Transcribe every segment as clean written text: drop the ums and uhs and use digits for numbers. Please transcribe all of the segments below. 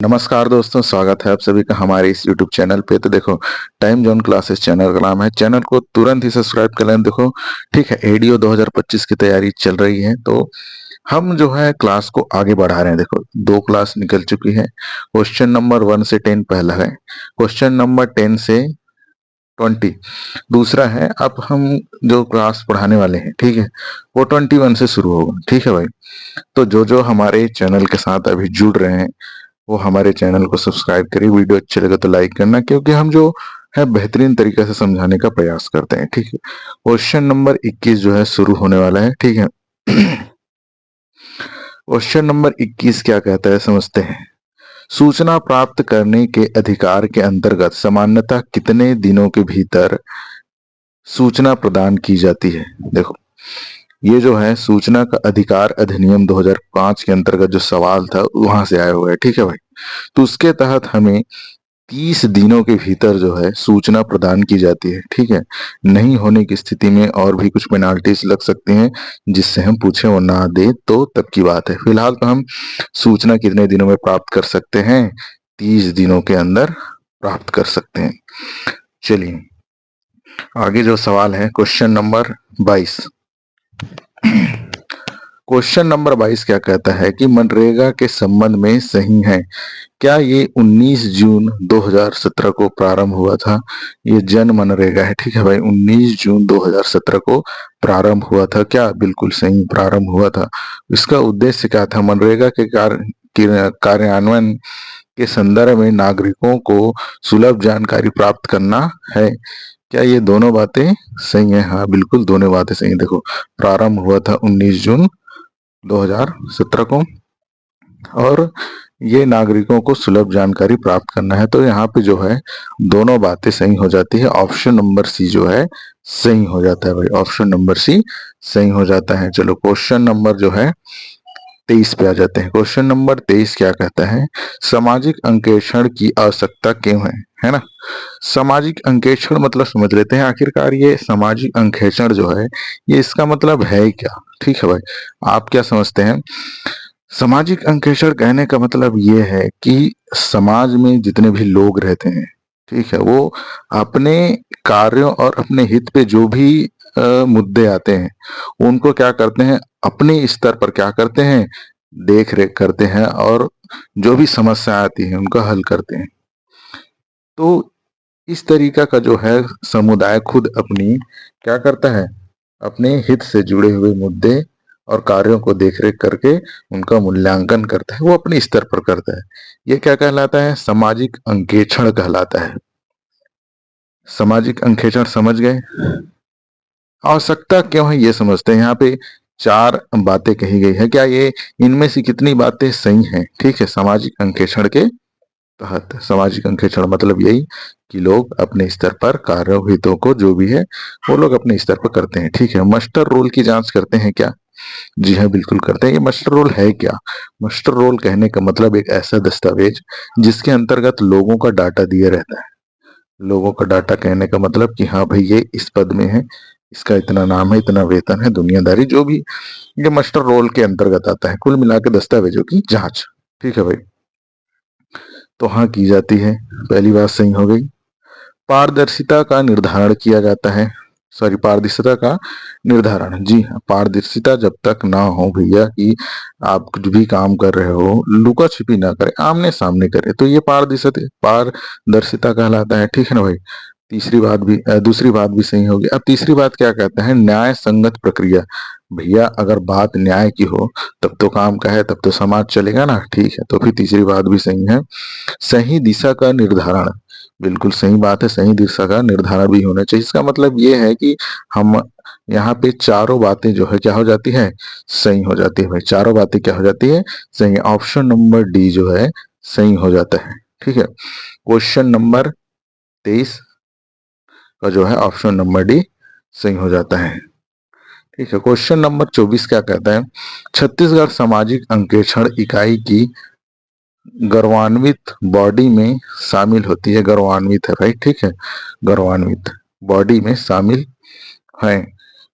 नमस्कार दोस्तों, स्वागत है आप सभी का हमारे इस YouTube चैनल पे। तो देखो, टाइम जोन क्लासेस चैनल का नाम है। चैनल को तुरंत ही सब्सक्राइब कर लें। देखो, ठीक है, एडीओ 2025 की तैयारी चल रही है, तो हम जो है क्लास को आगे बढ़ा रहे हैं। देखो, 2 क्लास निकल चुकी है। क्वेश्चन नंबर 1 से 10 पहला है, क्वेश्चन नंबर 10 से 20 दूसरा है। अब हम जो क्लास पढ़ाने वाले हैं, ठीक है, वो 21 से शुरू होगा। ठीक है भाई, तो जो जो हमारे चैनल के साथ अभी जुड़ रहे हैं वो हमारे चैनल को सब्सक्राइब करिए। वीडियो अच्छे लगे तो लाइक करना, क्योंकि हम जो है बेहतरीन तरीके से समझाने का प्रयास करते हैं। ठीक है, क्वेश्चन नंबर 21 जो है शुरू होने वाला है। ठीक है, क्वेश्चन नंबर 21 क्या कहता है, समझते हैं। सूचना प्राप्त करने के अधिकार के अंतर्गत सामान्यतः कितने दिनों के भीतर सूचना प्रदान की जाती है। देखो, ये जो है सूचना का अधिकार अधिनियम 2005 के अंतर्गत जो सवाल था वहां से आया हुआ है। ठीक है भाई, तो उसके तहत हमें 30 दिनों के भीतर जो है सूचना प्रदान की जाती है। ठीक है, नहीं होने की स्थिति में और भी कुछ पेनाल्टीज लग सकती हैं, जिससे हम पूछे और ना दे तो तब की बात है। फिलहाल तो हम सूचना कितने दिनों में प्राप्त कर सकते हैं, 30 दिनों के अंदर प्राप्त कर सकते हैं। चलिए आगे जो सवाल है, क्वेश्चन नंबर 22। क्वेश्चन नंबर 22 क्या कहता है कि मनरेगा के संबंध में सही है। क्या ये 19 जून 2017 को प्रारंभ हुआ था। ये जन मनरेगा है। ठीक है भाई, 19 जून 2017 को प्रारंभ हुआ था। क्या बिल्कुल सही, प्रारंभ हुआ था। इसका उद्देश्य क्या था, मनरेगा के कार्यान्वयन के संदर्भ में नागरिकों को सुलभ जानकारी प्राप्त करना है। क्या ये दोनों बातें सही है। हाँ बिल्कुल, दोनों बातें सही है। देखो, प्रारंभ हुआ था 19 जून 2017 को, और ये नागरिकों को सुलभ जानकारी प्राप्त करना है। तो यहाँ पे जो है दोनों बातें सही हो जाती है। ऑप्शन नंबर सी जो है सही हो जाता है भाई, ऑप्शन नंबर सी सही हो जाता है। चलो क्वेश्चन नंबर जो है 23 पे आ जाते हैं। क्वेश्चन नंबर 23 क्या कहता है, सामाजिक अंकेक्षण की आवश्यकता क्यों है ना। सामाजिक अंकेक्षण मतलब समझ लेते हैं। आखिरकार ये सामाजिक अंकेक्षण जो है ये इसका मतलब है क्या। ठीक है भाई, आप क्या समझते हैं। सामाजिक अंकेक्षण कहने का मतलब ये है कि समाज में जितने भी लोग रहते हैं, ठीक है, वो अपने कार्यों और अपने हित पे जो भी मुद्दे आते हैं उनको क्या करते हैं, अपने स्तर पर क्या करते हैं, देख रेख करते हैं, और जो भी समस्या आती है उनका हल करते हैं। तो इस तरीका का जो है समुदाय खुद अपनी क्या करता है, अपने हित से जुड़े हुए मुद्दे और कार्यों को देखरेख करके उनका मूल्यांकन करता है, वो अपने स्तर पर करता है। ये क्या कहलाता है, सामाजिक अंकेक्षण कहलाता है। सामाजिक अंकेक्षण समझ गए। आवश्यकता क्यों है ये समझते हैं। यहाँ पे 4 बातें कही गई है। क्या ये इनमें से कितनी बातें सही हैं। ठीक है, सामाजिक अंकेक्षण के तहत, सामाजिक अंकेक्षण मतलब यही कि लोग अपने स्तर पर कार्यों हितों को जो भी है वो लोग अपने स्तर पर करते हैं। ठीक है, मस्टर रोल की जांच करते हैं क्या। जी हाँ बिल्कुल करते हैं। ये मस्टर रोल है क्या। मस्टर रोल कहने का मतलब एक ऐसा दस्तावेज जिसके अंतर्गत लोगों का डाटा दिया रहता है। लोगों का डाटा कहने का मतलब कि हाँ भाई ये इस पद में है, इसका इतना नाम है, इतना वेतन है, दुनियादारी जो भी, ये मस्टर रोल के अंतर्गत आता है। कुल मिला के दस्तावेजों की जांच। ठीक है भाई, तो हाँ की जाती है। पहली बात सही हो गई। पारदर्शिता का निर्धारण किया जाता है। सॉरी, पारदर्शिता का निर्धारण, जी हाँ, पारदर्शिता जब तक ना हो भैया कि आप कुछ भी काम कर रहे हो लुका छिपी ना करे, आमने सामने करे, तो ये पारदर्शिता पारदर्शिता कहलाता है। ठीक है ना भाई। तीसरी बात भी दूसरी बात भी सही होगी। अब तीसरी बात क्या कहता है, न्याय संगत प्रक्रिया। भैया अगर बात न्याय की हो तब तो काम का है, तब तो समाज चलेगा ना। ठीक है, तो फिर तीसरी बात भी सही है। सही दिशा का निर्धारण, बिल्कुल सही बात है, सही दिशा का निर्धारण भी होना चाहिए। इसका मतलब ये है कि हम यहाँ पे चारों बातें जो है क्या हो जाती है, सही हो जाती है भाई। चारों बातें क्या हो जाती है, सही। ऑप्शन नंबर डी जो है सही हो जाता है। ठीक है, क्वेश्चन नंबर 23 का जो है ऑप्शन नंबर डी सही हो जाता है। ठीक है, क्वेश्चन नंबर 24 क्या कहता है, छत्तीसगढ़ सामाजिक अंकेक्षण इकाई की गौरवान्वित बॉडी में शामिल होती है। गौरवान्वित है भाई, ठीक है, गौरवान्वित बॉडी में शामिल है।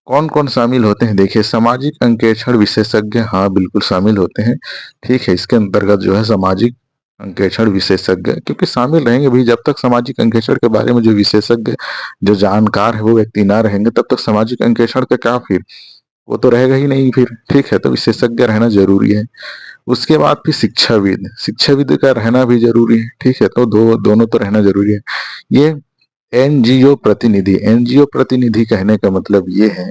कौन कौन शामिल होते हैं, देखिए, सामाजिक अंकेक्षण विशेषज्ञ, हाँ बिल्कुल शामिल होते हैं। ठीक है, इसके अंतर्गत जो है सामाजिक अंकेक्षण विशेषज्ञ, क्योंकि शामिल रहेंगे भी, जब तक सामाजिक अंकेक्षण के बारे में जो विशेषज्ञ जो जानकार है वो व्यक्ति ना रहेंगे तब तक सामाजिक अंकेक्षण का क्या फिर, वो तो रहेगा ही नहीं फिर। ठीक है, तो विशेषज्ञ रहना जरूरी है। उसके बाद फिर शिक्षाविद, शिक्षाविद का रहना भी जरूरी है। ठीक है, तो दोनों तो रहना जरूरी है। ये एनजीओ प्रतिनिधि, एनजीओ प्रतिनिधि कहने का मतलब ये है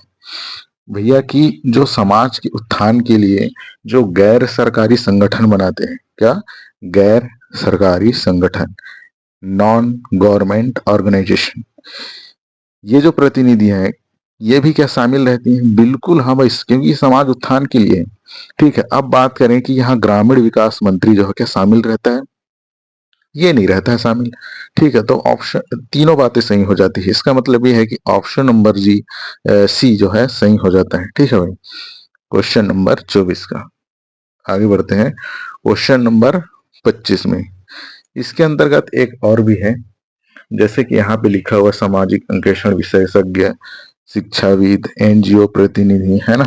भैया कि जो समाज के उत्थान के लिए जो गैर सरकारी संगठन बनाते हैं, क्या, गैर सरकारी संगठन, नॉन गवर्नमेंट ऑर्गेनाइजेशन, ये जो प्रतिनिधि हैं ये भी क्या शामिल रहती हैं? बिल्कुल हाँ भाई, क्योंकि समाज उत्थान के लिए। ठीक है, अब बात करें कि यहाँ ग्रामीण विकास मंत्री जो है क्या शामिल रहता है? ये नहीं रहता है शामिल। ठीक है, तो ऑप्शन तीनों बातें सही हो जाती है। इसका मतलब ये है कि ऑप्शन नंबर सी जो है सही हो जाता है। ठीक है भाई, क्वेश्चन नंबर 24 का आगे बढ़ते हैं। क्वेश्चन नंबर 25 में इसके अंतर्गत एक और भी है, जैसे कि यहाँ पे लिखा हुआ सामाजिक अंकेक्षण विशेषज्ञ, शिक्षाविद, एनजीओ प्रतिनिधि, है ना।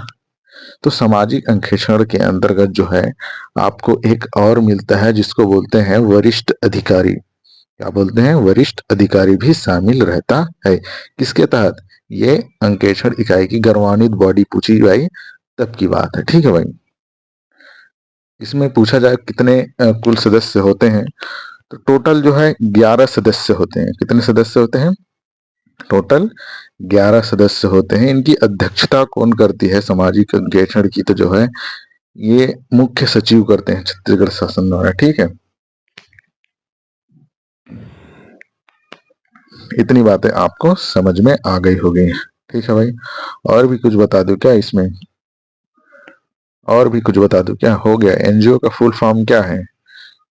तो सामाजिक अंकेक्षण के अंतर्गत जो है आपको एक और मिलता है जिसको बोलते हैं वरिष्ठ अधिकारी। क्या बोलते हैं? वरिष्ठ अधिकारी भी शामिल रहता है। किसके तहत? ये अंकेक्षण इकाई की गौरवान्वित बॉडी पूछी भाई तब की बात है। ठीक है भाई, इसमें पूछा जाए कितने कुल सदस्य होते हैं, तो टोटल जो है 11 सदस्य होते हैं। कितने सदस्य होते हैं? टोटल 11 सदस्य होते हैं। इनकी अध्यक्षता कौन करती है सामाजिक अंकेक्षण की? तो जो है ये मुख्य सचिव करते हैं छत्तीसगढ़ शासन द्वारा। ठीक है, इतनी बातें आपको समझ में आ गई होगी। ठीक है भाई, और भी कुछ बता दूं क्या इसमें? और भी कुछ बता दूं क्या? हो गया। एनजीओ का फुल फॉर्म क्या है?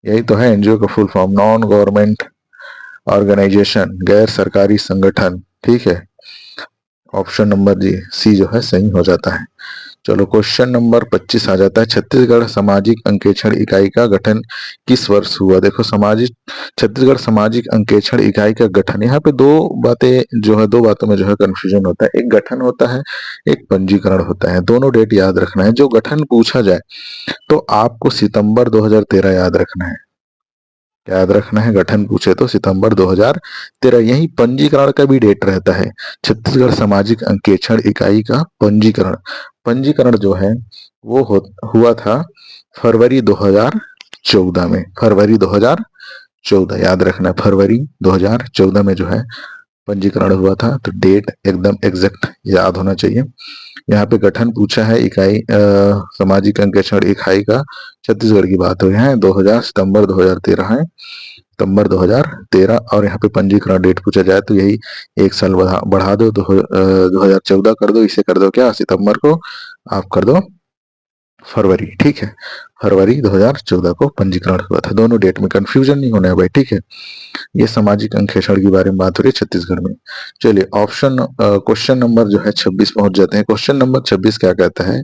यही तो है एनजीओ का full form, non government organisation, गैर सरकारी संगठन। ठीक है, ऑप्शन नंबर जी सी जो है सही हो जाता है। चलो क्वेश्चन नंबर 25 आ जाता है। छत्तीसगढ़ सामाजिक अंकेक्षण इकाई का गठन किस वर्ष हुआ? देखो, सामाजिक छत्तीसगढ़ सामाजिक अंकेक्षण इकाई का गठन, यहाँ पे दो बातें जो है, दो बातों में जो है कंफ्यूजन होता है। एक गठन होता है, एक पंजीकरण होता है। दोनों डेट याद रखना है। जो गठन पूछा जाए तो आपको सितंबर 2013 याद रखना है। याद रखना है, गठन पूछे तो सितंबर 2013। यही पंजीकरण का भी डेट रहता है, छत्तीसगढ़ सामाजिक अंकेक्षण इकाई का पंजीकरण। पंजीकरण जो है वो हुआ था फरवरी 2014 में। फरवरी 2014 याद रखना है, फरवरी 2014 में जो है पंजीकरण हुआ था। तो डेट एकदम एग्जैक्ट याद होना चाहिए। यहाँ पे गठन पूछा है इकाई सामाजिक अंकेक्षण इकाई का, छत्तीसगढ़ की बात हुई है, 2000 सितंबर 2013 है, सितंबर 2013। और यहाँ पे पंजीकरण डेट पूछा जाए तो यही एक साल बढ़ा दो, 2014 कर दो, इसे कर दो क्या, सितंबर को आप कर दो फरवरी। ठीक है, फरवरी 2014 को पंजीकरण हुआ था। दोनों डेट में कंफ्यूजन नहीं होना है भाई। ठीक है, ये सामाजिक अंकेक्षण के बारे में बात हो रही है छत्तीसगढ़ में। चलिए ऑप्शन क्वेश्चन नंबर जो है 26 पहुंच जाते हैं। क्वेश्चन नंबर 26 क्या कहता है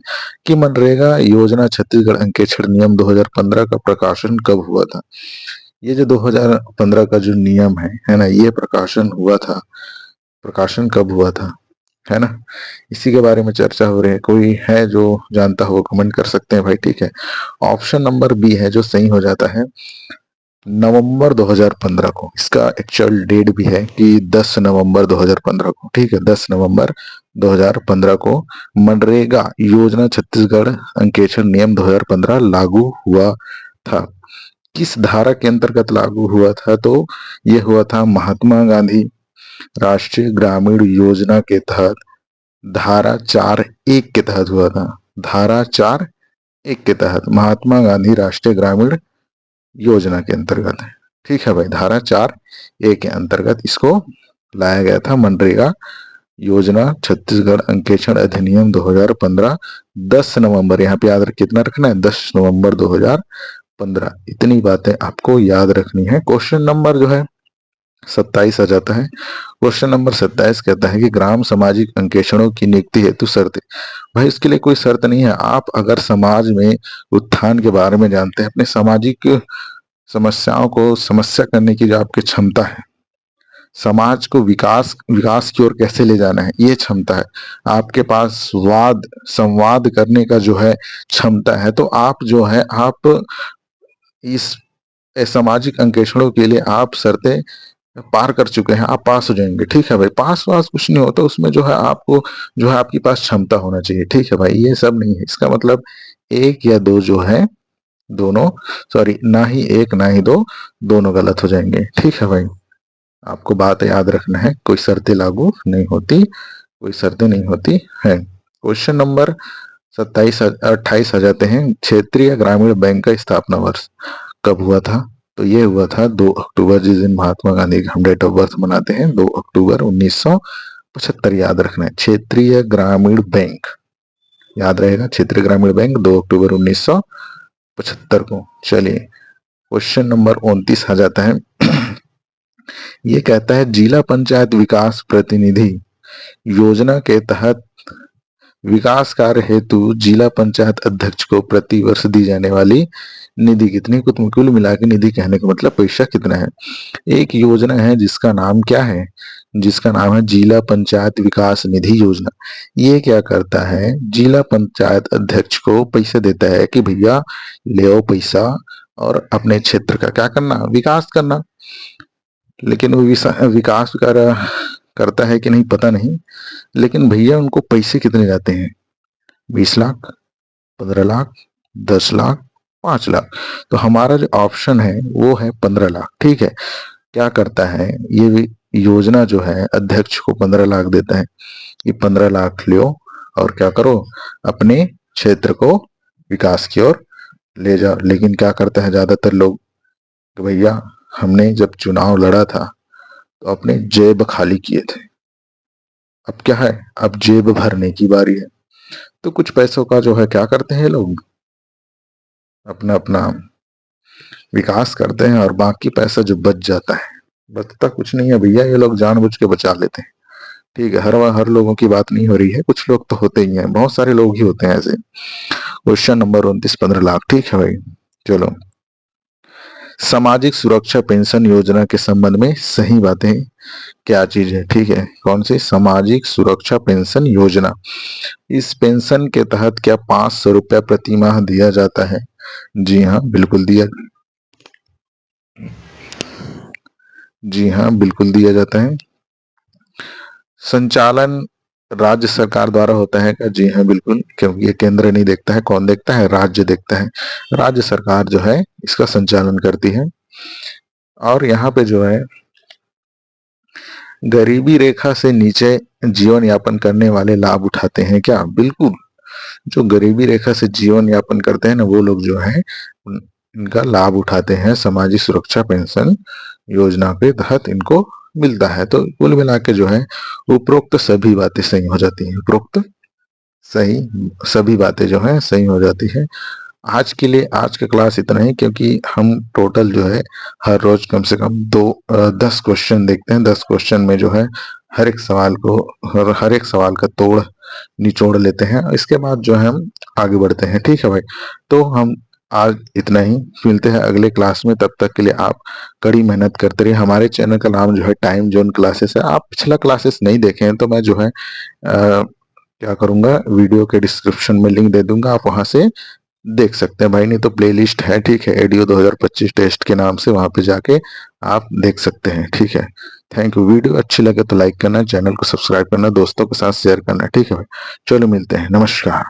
कि मनरेगा योजना छत्तीसगढ़ अंकेक्षण नियम 2015 का प्रकाशन कब हुआ था? ये जो 2015 का जो नियम है ना, ये प्रकाशन हुआ था। प्रकाशन कब हुआ था, है ना, इसी के बारे में चर्चा हो रही है। कोई है जो जानता हो कमेंट कर सकते हैं भाई। ठीक है, ऑप्शन नंबर बी है जो सही हो जाता है, नवंबर 2015 को। इसका एक्चुअल डेट भी है कि 10 नवंबर 2015 को। ठीक है, 10 नवंबर 2015 को मनरेगा योजना छत्तीसगढ़ अंकेक्षण नियम 2015 लागू हुआ था। किस धारा के अंतर्गत लागू हुआ था? तो ये हुआ था महात्मा गांधी राष्ट्रीय ग्रामीण योजना के तहत, धारा 4(1) के तहत हुआ था। धारा 4(1) के तहत महात्मा गांधी राष्ट्रीय ग्रामीण योजना के अंतर्गत है। ठीक है भाई, धारा 4(1) के अंतर्गत इसको लाया गया था। मनरेगा योजना छत्तीसगढ़ अंकेक्षण अधिनियम 2015, 10 नवंबर, यहाँ पे याद कितना रखना है, 10 नवंबर 2015। इतनी बातें आपको याद रखनी है। क्वेश्चन नंबर जो है 27 आ जाता है। क्वेश्चन नंबर 27 कहता है कि ग्राम सामाजिक अंकेक्षणों की नियुक्ति हेतु शर्त। भाई इसके लिए कोई शर्त नहीं है। आप अगर समाज में उत्थान के बारे में जानते हैं, अपने सामाजिक समस्याओं को समस्या करने की जो आपकी क्षमता है, समाज को विकास विकास की ओर कैसे ले जाना है, ये क्षमता है आपके पास, वाद संवाद करने का जो है क्षमता है, तो आप जो है आप इस सामाजिक अंकेक्षणों के लिए आप शर्तें पार कर चुके हैं, आप पास हो जाएंगे। ठीक है भाई, पास वास कुछ नहीं होता उसमें, जो है आपको जो है आपके पास क्षमता होना चाहिए। ठीक है भाई, ये सब नहीं है। इसका मतलब एक या दो जो है दोनों, सॉरी, ना ही एक ना ही दो, दोनों गलत हो जाएंगे। ठीक है भाई, आपको बात याद रखना है, कोई शर्तें लागू नहीं होती, कोई शर्तें नहीं होती है। क्वेश्चन नंबर 28 आ जाते हैं। क्षेत्रीय ग्रामीण बैंक का स्थापना वर्ष कब हुआ था? तो ये हुआ था 2 अक्टूबर, जिस दिन महात्मा गांधी का हम डेट ऑफ बर्थ मनाते हैं, 2 अक्टूबर 1975। याद रखना है, क्षेत्रीय ग्रामीण बैंक, याद रहेगा, क्षेत्रीय ग्रामीण बैंक 2 अक्टूबर 1975 को। चलिए क्वेश्चन नंबर 29 आ जाता है। ये कहता है जिला पंचायत विकास प्रतिनिधि योजना के तहत विकास कार्य हेतु जिला पंचायत अध्यक्ष को प्रति वर्ष दी जाने वाली निधि कितनी? कुल मिला के निधि कहने का मतलब पैसा कितना है। एक योजना है जिसका नाम क्या है? जिसका नाम है जिला पंचायत विकास निधि योजना। ये क्या करता है? जिला पंचायत अध्यक्ष को पैसे देता है कि भैया ले आओ पैसा और अपने क्षेत्र का क्या करना? विकास करना। लेकिन वो विकास करता है कि नहीं पता नहीं, लेकिन भैया उनको पैसे कितने जाते हैं? 20 लाख, 15 लाख, 10 लाख, 5 लाख। तो हमारा जो ऑप्शन है वो है 15 लाख। ठीक है, क्या करता है ये योजना जो है अध्यक्ष को 15 लाख देता है कि 15 लाख लो और क्या करो, अपने क्षेत्र को विकास की ओर ले जाओ। लेकिन क्या करता है ज्यादातर लोग कि भैया हमने जब चुनाव लड़ा था तो अपने जेब खाली किए थे, अब क्या है, अब जेब भरने की बारी है। तो कुछ पैसों का जो है क्या करते हैं लोग, अपना अपना विकास करते हैं और बाकी पैसा जो बच जाता है, बचता कुछ नहीं है भैया, ये लोग जानबूझ के बचा लेते हैं। ठीक है, हर लोगों की बात नहीं हो रही है, कुछ लोग तो होते ही हैं, बहुत सारे लोग ही होते हैं ऐसे। Question number 29, 15 lakh. ठीक है भाई, चलो। सामाजिक सुरक्षा पेंशन योजना के संबंध में सही बातें क्या चीज है? ठीक है, कौन सी? सामाजिक सुरक्षा पेंशन योजना। इस पेंशन के तहत क्या 500 रुपया प्रति माह दिया जाता है? जी हाँ, बिल्कुल दिया, जी हाँ बिल्कुल दिया जाता है। संचालन राज्य सरकार द्वारा होता है क्या? जी हाँ बिल्कुल, क्योंकि ये केंद्र नहीं देखता है, कौन देखता है? राज्य देखता है। राज्य सरकार जो है इसका संचालन करती है। और यहाँ पे जो है गरीबी रेखा से नीचे जीवन यापन करने वाले लाभ उठाते हैं क्या? बिल्कुल, जो गरीबी रेखा से जीवन यापन करते हैं ना, वो लोग जो है इनका लाभ उठाते हैं। सामाजिक सुरक्षा पेंशन योजना के तहत इनको मिलता है। तो कुल मिला के जो है उपरोक्त सभी बातें सही हो जाती हैं, उपरोक्त सही सभी बातें जो है सही हो जाती है। आज के लिए आज का क्लास इतना ही, क्योंकि हम टोटल जो है हर रोज कम से कम 10 क्वेश्चन देखते हैं। 10 क्वेश्चन में जो है हर एक सवाल को, हर एक सवाल का तोड़ निचोड़ लेते हैं, इसके बाद जो है हम आगे बढ़ते हैं। ठीक है भाई, तो हम आज इतना ही, मिलते हैं अगले क्लास में। तब तक के लिए आप कड़ी मेहनत करते रहिए। हमारे चैनल का नाम जो है टाइम जोन क्लासेस है। आप पिछला क्लासेस नहीं देखे हैं तो मैं जो है क्या करूंगा, वीडियो के डिस्क्रिप्शन में लिंक दे दूंगा, आप वहां से देख सकते हैं भाई। नहीं तो प्लेलिस्ट है, ठीक है, एडीओ 2025 टेस्ट के नाम से, वहां पे जाके आप देख सकते हैं। ठीक है, थैंक यू। वीडियो अच्छी लगे तो लाइक करना, चैनल को सब्सक्राइब करना, दोस्तों के साथ शेयर करना। ठीक है भाई, चलो मिलते हैं, नमस्कार।